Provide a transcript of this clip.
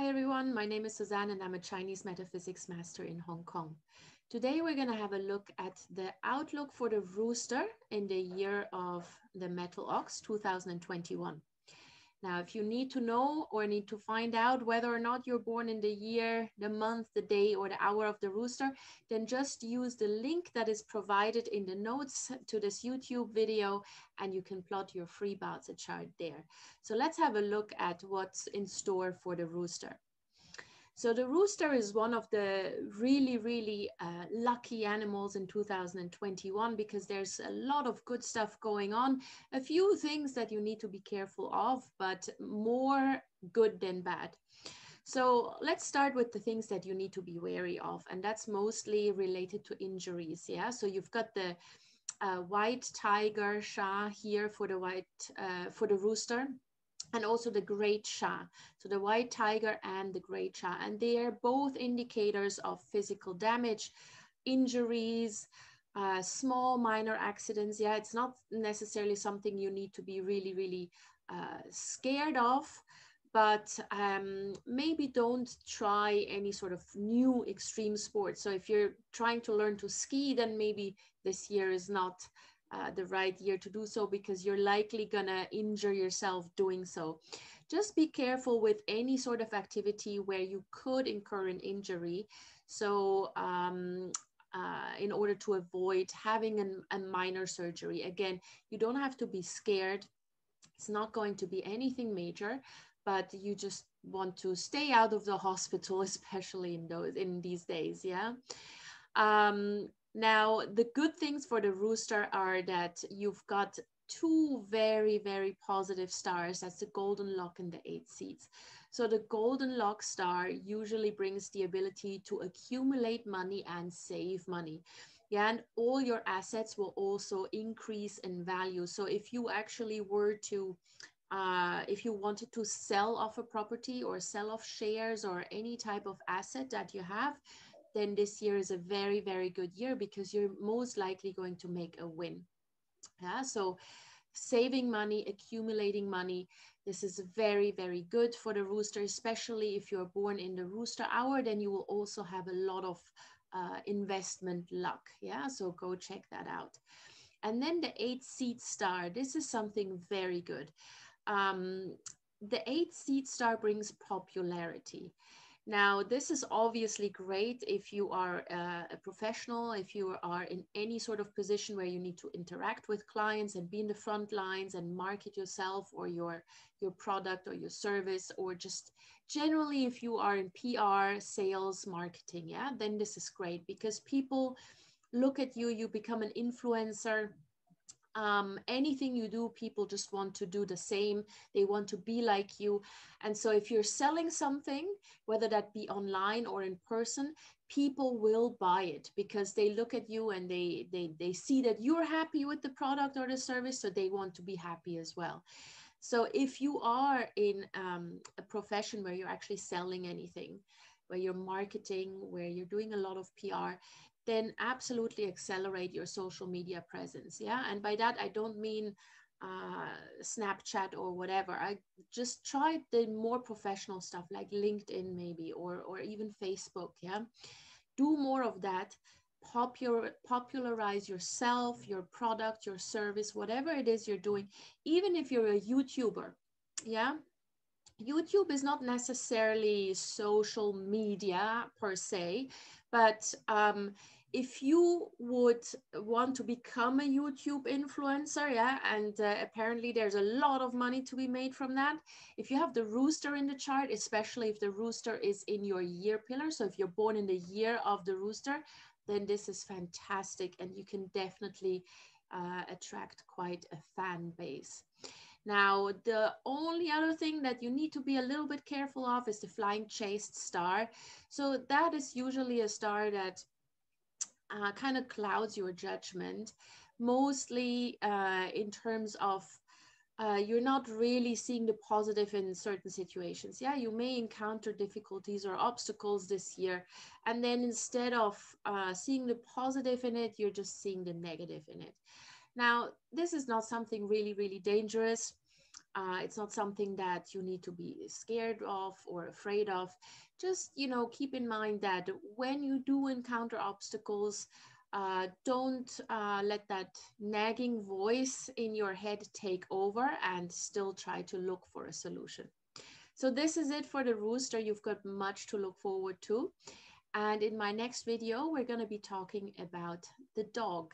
everyone, my name is Suzanne and I'm a Chinese metaphysics master in Hong Kong. Today we're going to have a look at the outlook for the rooster in the year of the metal ox 2021. Now, if you need to know or need to find out whether or not you're born in the year, the month, the day, or the hour of the rooster, then just use the link that is provided in the notes to this YouTube video and you can plot your free Baozi chart there. So let's have a look at what's in store for the rooster. So the rooster is one of the really lucky animals in 2021 because there's a lot of good stuff going on. A few things that you need to be careful of, but more good than bad. So let's start with the things that you need to be wary of, and that's mostly related to injuries. Yeah, so you've got the white tiger Sha here for the rooster. And also the great Sha, so the white tiger and the great Sha, and they are both indicators of physical damage, injuries, small minor accidents. Yeah, it's not necessarily something you need to be really scared of, but maybe don't try any sort of new extreme sport. So if you're trying to learn to ski, then maybe this year is not the right year to do so because you're likely gonna injure yourself doing so. Just be careful with any sort of activity where you could incur an injury. So in order to avoid having a minor surgery, again, you don't have to be scared. It's not going to be anything major, but you just want to stay out of the hospital, especially in these days. Yeah. Now, the good things for the rooster are that you've got two very positive stars. That's the golden lock and the 8 seeds. So the golden lock star usually brings the ability to accumulate money and save money. Yeah, and all your assets will also increase in value. So if you actually were to if you wanted to sell off a property or sell off shares or any type of asset that you have, then this year is a very good year because you're most likely going to make a win. Yeah, so saving money, accumulating money, this is very good for the rooster, especially if you're born in the rooster hour, then you will also have a lot of investment luck. Yeah, so go check that out. And then the 8 seed star, this is something very good. The 8 seed star brings popularity. Now, this is obviously great if you are a professional, if you are in any sort of position where you need to interact with clients and be in the front lines and market yourself or your product or your service, or just generally if you are in PR, sales, marketing, yeah, then this is great because people look at you, you become an influencer. Anything you do, people just want to do the same. They want to be like you. And so if you're selling something, whether that be online or in person, people will buy it because they look at you and they see that you're happy with the product or the service, so they want to be happy as well. So if you are in a profession where you're actually selling anything, where you're marketing, where you're doing a lot of PR, then absolutely accelerate your social media presence. Yeah. And by that, I don't mean Snapchat or whatever. I just try the more professional stuff like LinkedIn maybe, or even Facebook. Yeah. Do more of that. Popularize yourself, your product, your service, whatever it is you're doing, even if you're a YouTuber. Yeah. YouTube is not necessarily social media per se, but if you would want to become a YouTube influencer, yeah, and apparently there's a lot of money to be made from that. If you have the rooster in the chart, especially if the rooster is in your year pillar, so if you're born in the year of the rooster, then this is fantastic and you can definitely attract quite a fan base. Now, the only other thing that you need to be a little bit careful of is the flying chased star. So that is usually a star that kind of clouds your judgment, mostly in terms of you're not really seeing the positive in certain situations. Yeah, you may encounter difficulties or obstacles this year, and then instead of seeing the positive in it, you're just seeing the negative in it. Now, this is not something really dangerous. It's not something that you need to be scared of or afraid of. Just, keep in mind that when you do encounter obstacles, don't let that nagging voice in your head take over, and still try to look for a solution. So this is it for the rooster. You've got much to look forward to. And in my next video, we're going to be talking about the dog.